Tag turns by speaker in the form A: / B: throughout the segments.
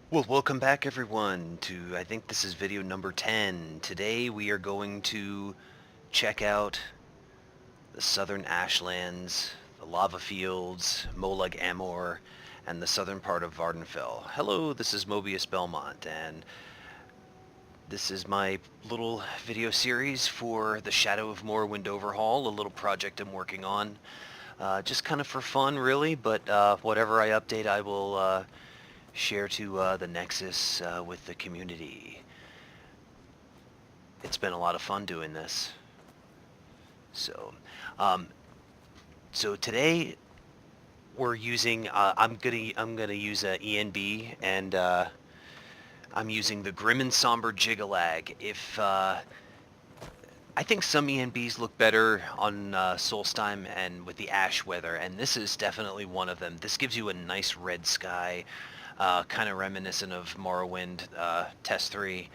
A: Well, welcome back everyone to, I think this is video number 10. Today we are going to check out the southern Ashlands, the lava fields, Molag Amor, and the southern part of Vardenfell. Hello, this is mobiusbelmont, and this is my little video series for the Shadow of Morrowind overhaul, a little project I'm working on. Just kind of for fun, really, but whatever I update, I will share to the Nexus with the community. It's been a lot of fun doing this. So, um, so today we're using. I'm gonna use a ENB, and I'm using the Grim and Somber Jyggalag. If I think some ENBs look better on Solstheim and with the ash weather, and this is definitely one of them. This gives you a nice red sky, kind of reminiscent of Morrowind Test 3.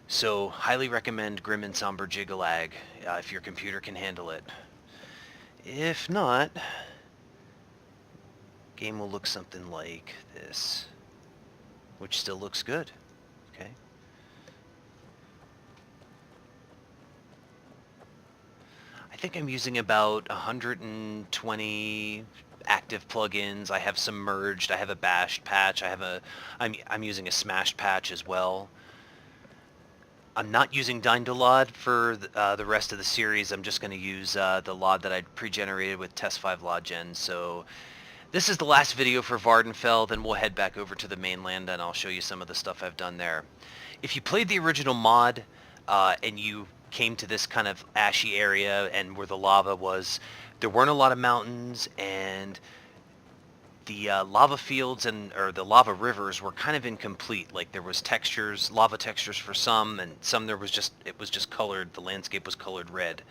A: So, highly recommend Grim and Somber Jyggalag if your computer can handle it. If not, game will look something like this, which still looks good. Okay. I think I'm using about 120 active plugins. I have some merged. I have a bashed patch. I'm using a smashed patch as well. I'm not using Dynalod for the rest of the series. I'm just going to use the LOD that I pre-generated with Test 5 LOD Gen. So this is the last video for Vardenfell, then we'll head back over to the mainland and I'll show you some of the stuff I've done there. If you played the original mod and you came to this kind of ashy area and where the lava was, there weren't a lot of mountains, and the lava fields or the lava rivers were kind of incomplete. Like there was textures, lava textures for some, and some it was just colored. The landscape was colored red.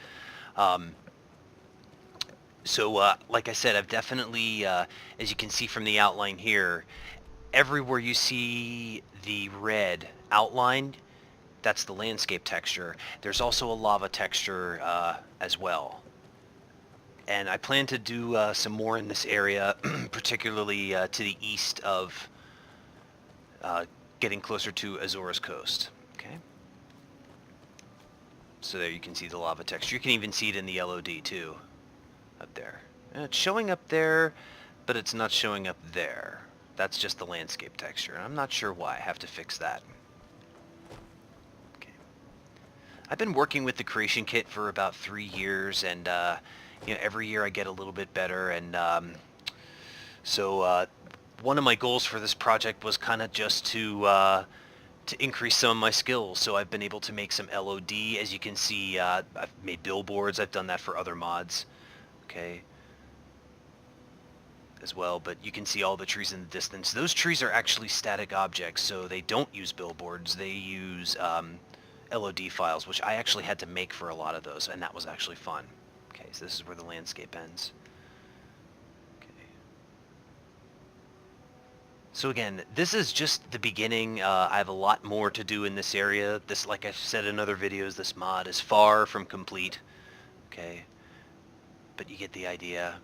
A: So like I said, I've definitely, as you can see from the outline here, everywhere you see the red outline, that's the landscape texture. There's also a lava texture as well. And I plan to do some more in this area, particularly to the east of getting closer to Azor's coast. Okay. So there you can see the lava texture. You can even see it in the LOD too, up there. And it's showing up there, but it's not showing up there. That's just the landscape texture. I'm not sure why. I have to fix that. Okay. I've been working with the creation kit for about 3 years, and every year I get a little bit better, and so one of my goals for this project was kind of just to increase some of my skills. So I've been able to make some LOD. As you can see, I've made billboards. I've done that for other mods, okay, as well. But you can see all the trees in the distance. Those trees are actually static objects, so they don't use billboards. They use LOD files, which I actually had to make for a lot of those, and that was actually fun. Okay, so this is where the landscape ends. Okay. So again, this is just the beginning. I have a lot more to do in this area. This, like I've said in other videos, this mod is far from complete. Okay, but you get the idea.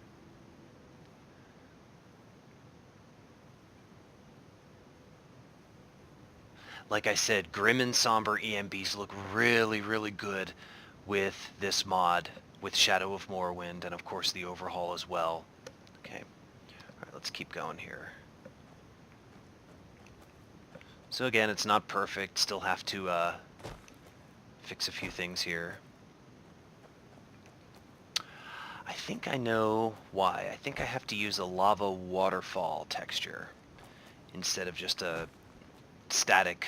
A: Like I said, Grim and Somber EMBs look really, really good with this mod, with Shadow of Morrowind, and of course the overhaul as well. Okay, all right, let's keep going here. So again, it's not perfect. Still have to fix a few things here. I think I know why. I think I have to use a lava waterfall texture instead of just a static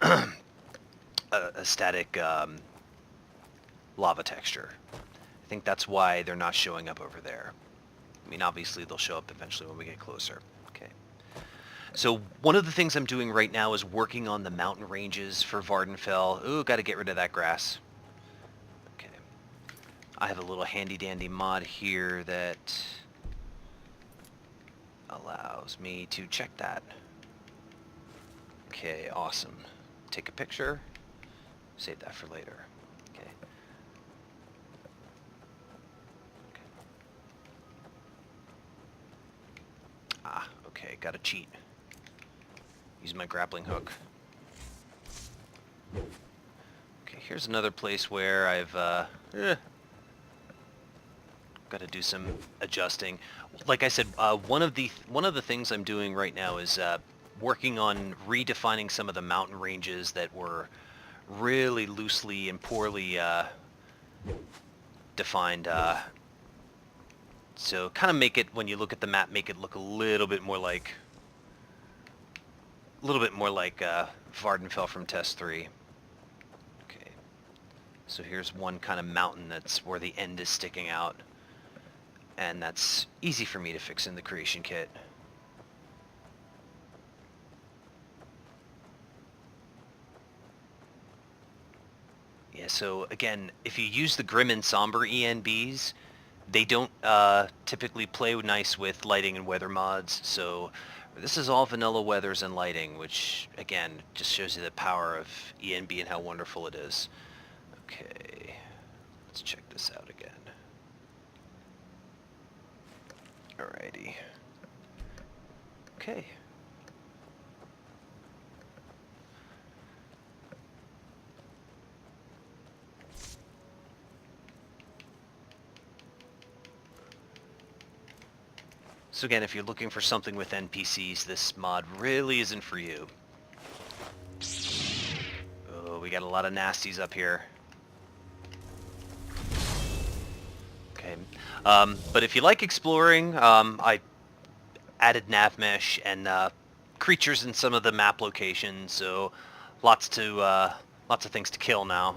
A: a static lava texture. I think that's why they're not showing up over there. I mean, obviously they'll show up eventually when we get closer. Okay. So one of the things I'm doing right now is working on the mountain ranges for Vardenfell. Ooh, got to get rid of that grass. Okay. I have a little handy dandy mod here that allows me to check that. Okay, awesome. Take a picture, save that for later. Okay. Ah, okay, gotta cheat. Use my grappling hook. Okay, here's another place where I've got to do some adjusting. Like I said, one of the things I'm doing right now is working on redefining some of the mountain ranges that were really loosely and poorly defined. So kind of make it, when you look at the map, make it look a little bit more like Vardenfell from Test 3. Okay. So here's one kind of mountain that's where the end is sticking out. And that's easy for me to fix in the creation kit. Yeah, so again, if you use the Grim and Somber ENBs, they don't typically play nice with lighting and weather mods, so this is all vanilla weathers and lighting, which again just shows you the power of ENB and how wonderful it is. Okay, let's check this out again. Alrighty. Okay. So again, if you're looking for something with NPCs, this mod really isn't for you. Oh, we got a lot of nasties up here. Okay. But if you like exploring, I added nav mesh and creatures in some of the map locations, so lots of things to kill now.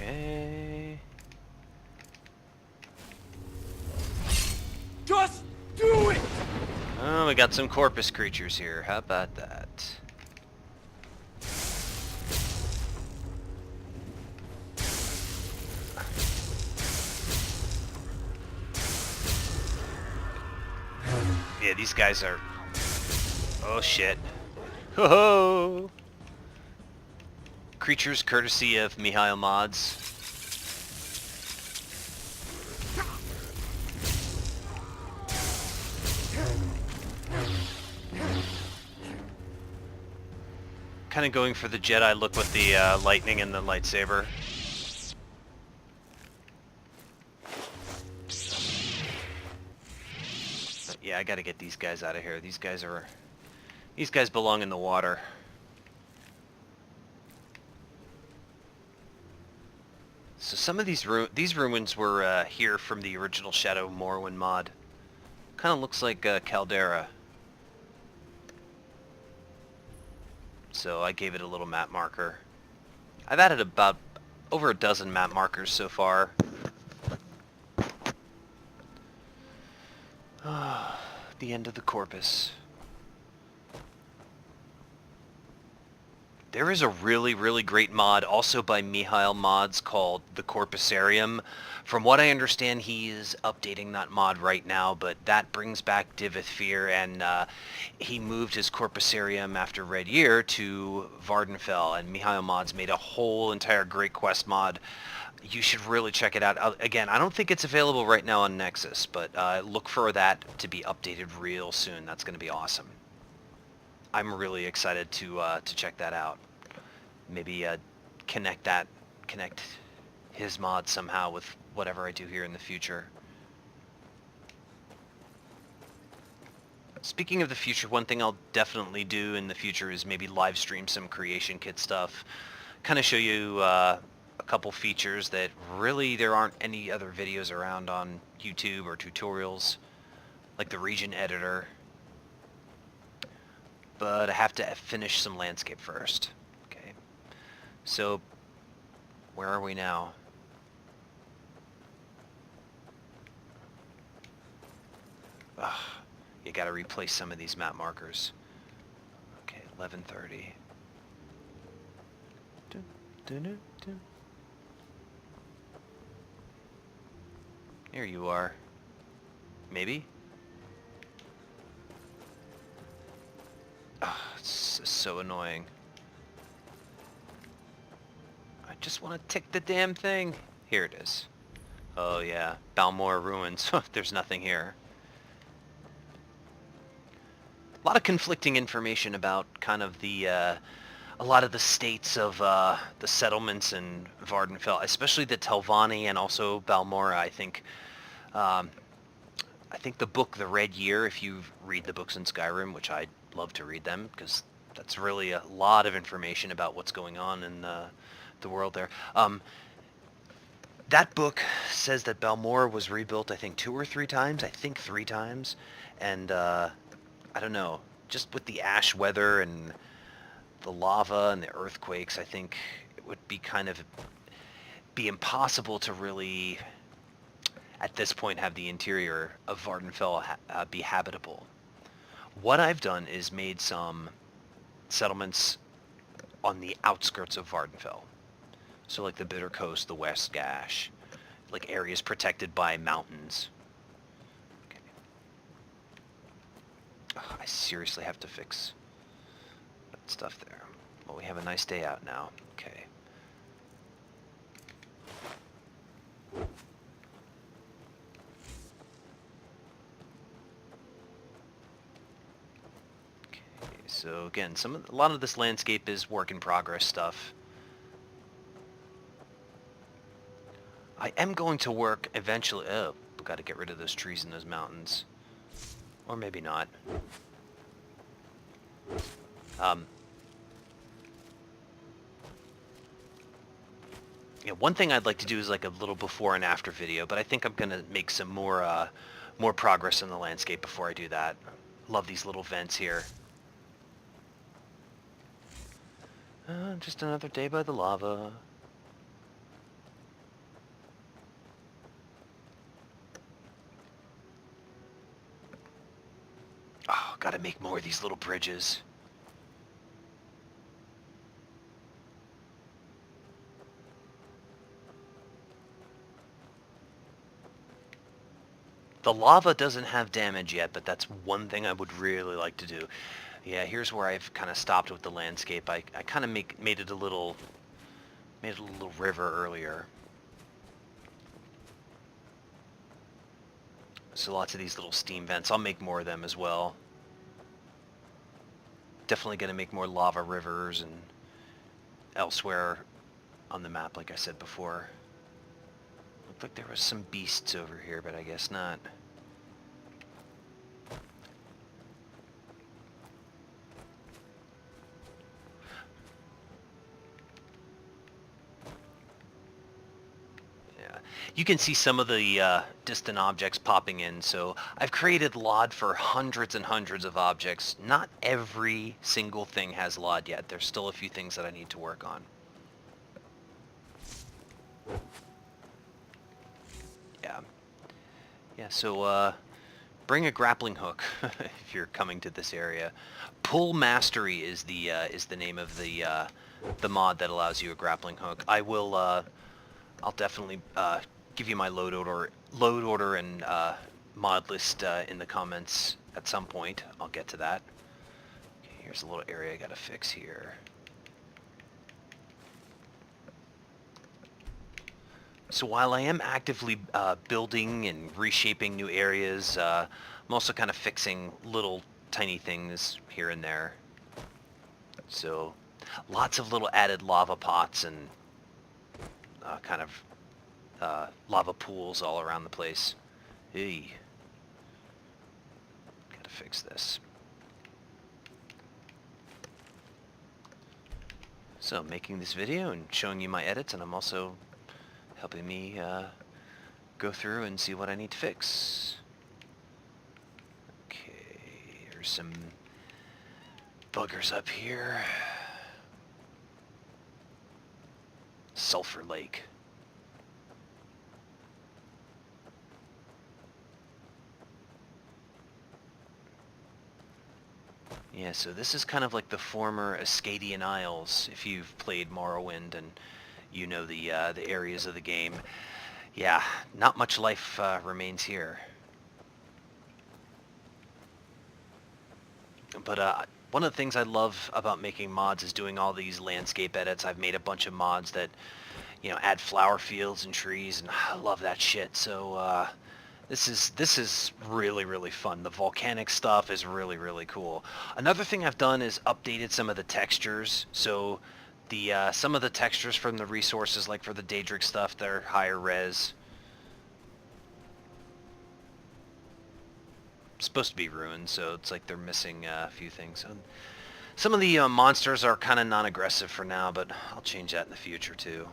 A: Okay.
B: Just do it!
A: Oh, we got some corpus creatures here. How about that? Yeah, these guys are... Oh, shit. Ho-ho! Creatures courtesy of Mihail Mods. Kind of going for the Jedi look with the lightning and the lightsaber. But yeah, I gotta get these guys out of here. These guys belong in the water. So some of these ruins were here from the original Shadow of Morrowind mod. Kind of looks like Caldera. So I gave it a little map marker. I've added about over a dozen map markers so far. The end of the corpus. There is a really, really great mod also by Mihail Mods called the Corpusarium. From what I understand, he is updating that mod right now, but that brings back Divith Fear, and he moved his Corpusarium after Red Year to Vardenfell, and Mihail Mods made a whole entire Great Quest mod. You should really check it out. Again, I don't think it's available right now on Nexus, but look for that to be updated real soon. That's going to be awesome. I'm really excited to check that out. Maybe connect his mod somehow with whatever I do here in the future. Speaking of the future, one thing I'll definitely do in the future is maybe live stream some creation kit stuff. Kind of show you a couple features that really there aren't any other videos around on YouTube or tutorials, like the region editor. But I have to finish some landscape first. Okay. So, where are we now? Ugh, you gotta replace some of these map markers. Okay, 11:30. Dun, dun, dun, dun. Here you are. Maybe? Oh, it's so annoying. I just want to tick the damn thing. Here it is. Oh yeah, Balmor ruins. There's nothing here. A lot of conflicting information about kind of the a lot of the states of the settlements in Vardenfell, especially the Telvanni and also Balmora. Um, I think the book The Red Year, if you read the books in Skyrim, which I'd love to read them because that's really a lot of information about what's going on in the world there. That book says that Balmora was rebuilt, I think, 2 or 3 times. I think 3 times, and I don't know. Just with the ash weather and the lava and the earthquakes, I think it would be be impossible to really, at this point, have the interior of Vardenfell be habitable. What I've done is made some settlements on the outskirts of Vardenfell. So like the Bitter Coast, the West Gash, like areas protected by mountains. Okay. Oh, I seriously have to fix that stuff there. Well, we have a nice day out now. Okay. So again, a lot of this landscape is work in progress stuff. I am going to work eventually. Oh, we got to get rid of those trees in those mountains, or maybe not. Yeah, one thing I'd like to do is like a little before and after video, but I think I'm gonna make some more progress in the landscape before I do that. Love these little vents here. Just another day by the lava. Oh, gotta make more of these little bridges. The lava doesn't have damage yet, but that's one thing I would really like to do. Yeah, here's where I've kind of stopped with the landscape. I kind of made it a little river earlier. So lots of these little steam vents. I'll make more of them as well. Definitely going to make more lava rivers and elsewhere on the map, like I said before. Looked like there was some beasts over here, but I guess not. You can see some of the distant objects popping in. So I've created LOD for hundreds and hundreds of objects. Not every single thing has LOD yet. There's still a few things that I need to work on. Yeah. Yeah, so bring a grappling hook if you're coming to this area. Pull Mastery is the name of the mod that allows you a grappling hook. I'll definitely give you my load order and mod list in the comments at some point. I'll get to that. Okay, here's a little area I gotta fix here. So while I am actively building and reshaping new areas, I'm also kind of fixing little tiny things here and there. So lots of little added lava pots and kind of lava pools all around the place. Hey. Gotta fix this. So making this video and showing you my edits, and I'm also helping me go through and see what I need to fix. Okay, there's some buggers up here. Sulphur Lake. Yeah, so this is kind of like the former Ascadian Isles, if you've played Morrowind and you know the areas of the game. Yeah, not much life remains here. But one of the things I love about making mods is doing all these landscape edits. I've made a bunch of mods that, you know, add flower fields and trees, and I love that shit. So this is really, really fun. The volcanic stuff is really, really cool. Another thing I've done is updated some of the textures. So the some of the textures from the resources, like for the Daedric stuff, they're higher res. It's supposed to be ruined, so it's like they're missing a few things. So some of the monsters are kind of non-aggressive for now, but I'll change that in the future too.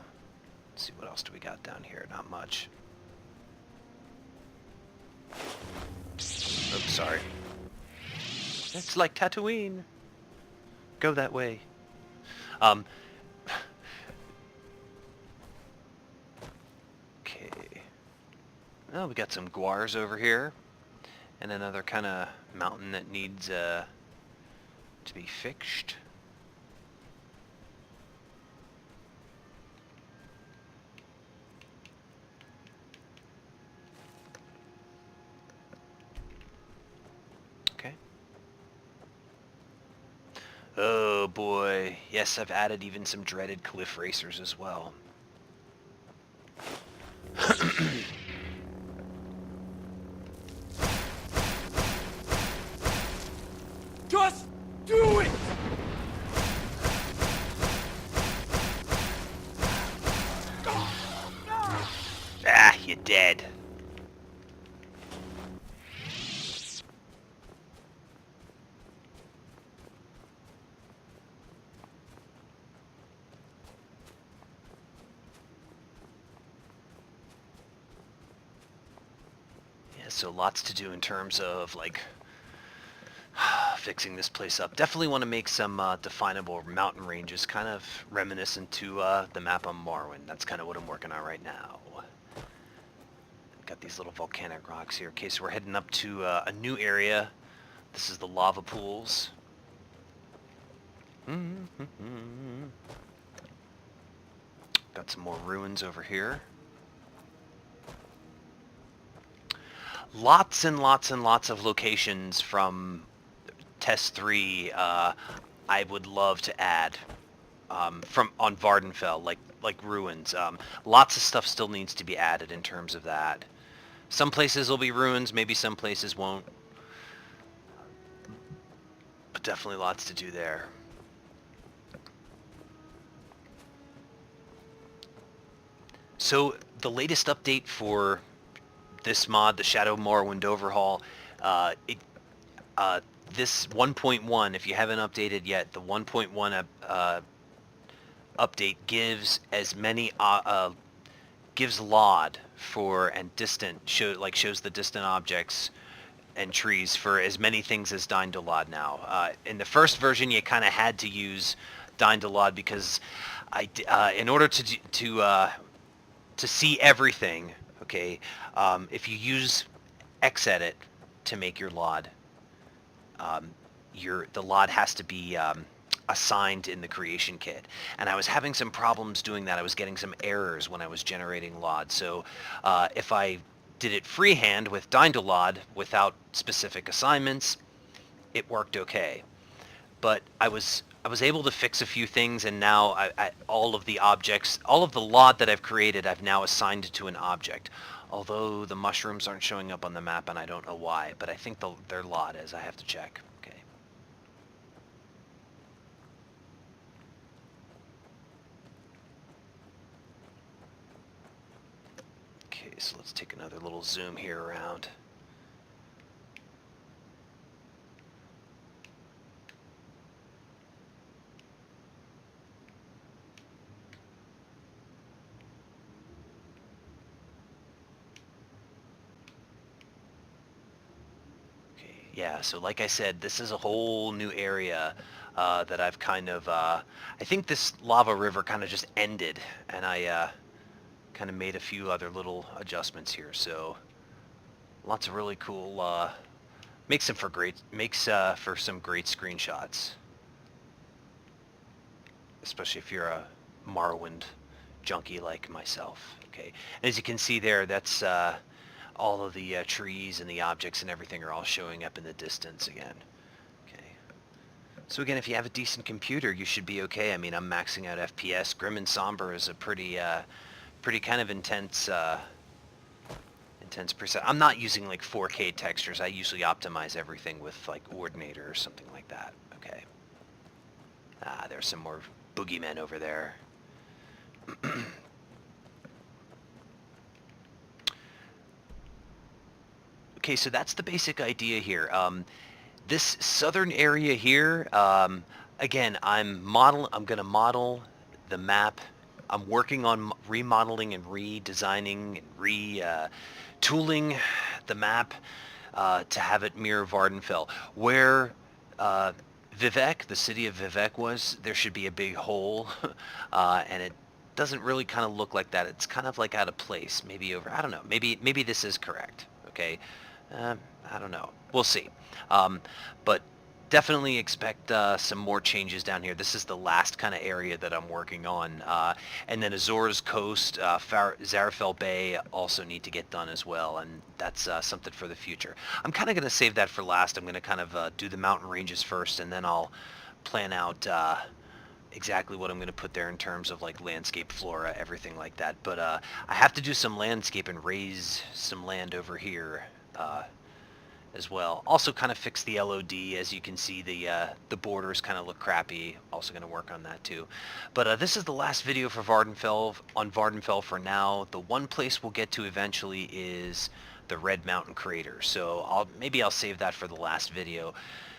A: Let's see, what else do we got down here? Not much. Oops, sorry. It's like Tatooine. Go that way. Okay. Oh, we got some guars over here. And another kind of mountain that needs to be fixed. Okay. Oh boy. Yes, I've added even some dreaded cliff racers as well.
B: Just do it!
A: Ah, you're dead. Yeah, so lots to do in terms of, like, fixing this place up. Definitely want to make some definable mountain ranges, kind of reminiscent to the map on Morrowind. That's kind of what I'm working on right now. Got these little volcanic rocks here. Okay, so we're heading up to a new area. This is the lava pools. Got some more ruins over here. Lots and lots and lots of locations from Test 3 I would love to add from on Vardenfell, like ruins. Lots of stuff still needs to be added in terms of that. Some places will be ruins, maybe some places won't. But definitely lots to do there. So the latest update for this mod, the Shadow of Morrowind overhaul, this 1.1, if you haven't updated yet, the 1.1 update gives as many gives LOD for and distant shows the distant objects and trees for as many things as Dyn-Dalaad now. In the first version, you kind of had to use Dyn-Dalaad because in order to see everything, okay, if you use Xedit to make your LOD, the LOD has to be assigned in the creation kit, and I was having some problems doing that. I was getting some errors when I was generating LOD. So if I did it freehand with Dyn-Dalaad without specific assignments, it worked okay. But I was able to fix a few things, and now all of the objects, all of the LOD that I've created, I've now assigned to an object. Although the mushrooms aren't showing up on the map, and I don't know why, but I think their LOD is. I have to check. Okay. Okay, so let's take another little zoom here around. Yeah, so like I said, this is a whole new area that I've kind of, I think this lava river kind of just ended, and I kind of made a few other little adjustments here, so lots of really cool, makes for some great screenshots, especially if you're a Morrowind junkie like myself. Okay, and as you can see there, that's all of the trees and the objects and everything are all showing up in the distance again. Okay. So again, if you have a decent computer, you should be okay. I mean, I'm maxing out FPS. Grim and Somber is a pretty kind of intense preset. I'm not using like 4K textures. I usually optimize everything with like Ordinator or something like that. Okay. Ah, there's some more boogeymen over there. Okay, so that's the basic idea here. This southern area here, again, I'm going to model the map. I'm working on remodeling and redesigning and tooling the map to have it mirror Vardenfell. Where Vivec, the city of Vivec was, there should be a big hole, and it doesn't really kind of look like that. It's kind of like out of place, maybe over, I don't know, maybe this is correct, okay? I don't know. We'll see. But definitely expect some more changes down here. This is the last kind of area that I'm working on. And then Azor's Coast, Zarafel Bay also need to get done as well, and that's something for the future. I'm kind of going to save that for last. I'm going to kind of do the mountain ranges first, and then I'll plan out exactly what I'm going to put there in terms of like landscape, flora, everything like that. But I have to do some landscape and raise some land over here as well. Also kind of fix the LOD. As you can see, the borders kind of look crappy. Also going to work on that too. But this is the last video for Vardenfell for now. The one place we'll get to eventually is the Red Mountain Crater. So maybe I'll save that for the last video.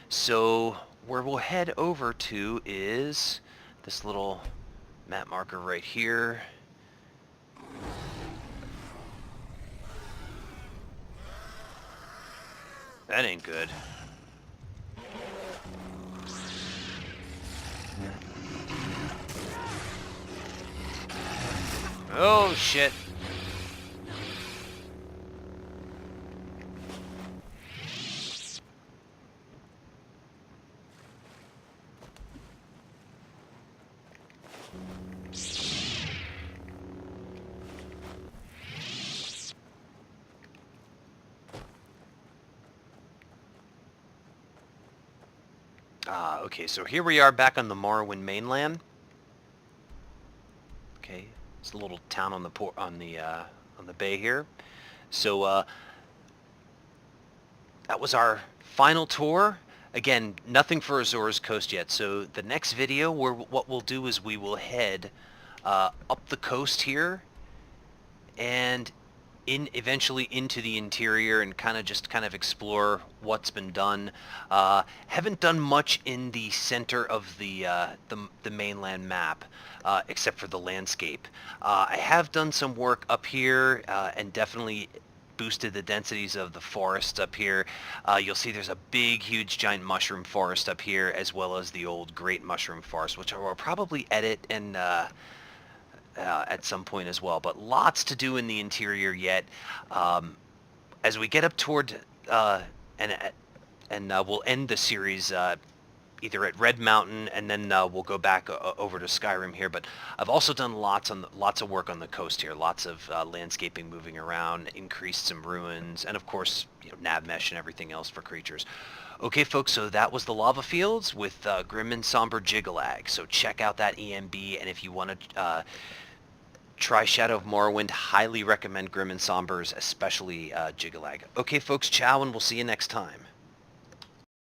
A: So where we'll head over to is this little map marker right here. That ain't good. Oh, shit. Okay, so here we are back on the Morrowind mainland. Okay, it's a little town on the bay here. So that was our final tour. Again, nothing for Azor's Coast yet. So the next video, what we'll do is we will head up the coast here and eventually into the interior and kind of explore what's been done. Haven't done much in the center of the mainland map, except for the landscape. I have done some work up here and definitely boosted the densities of the forests up here. You'll see there's a big, huge, giant mushroom forest up here, as well as the old great mushroom forest, which I will probably edit and at some point as well, but lots to do in the interior yet. As we get up toward and we'll end the series either at Red Mountain, and then we'll go back over to Skyrim here. But I've also done lots of work on the coast here, lots of landscaping, moving around, increased some ruins, and of course, nav mesh and everything else for creatures. Okay, folks, so that was the lava fields with Grim and Somber Jyggalag. So check out that EMB, and if you want to try Shadow of Morrowind, highly recommend Grim and Somber's, especially Jyggalag. Okay, folks, ciao, and we'll see you next time.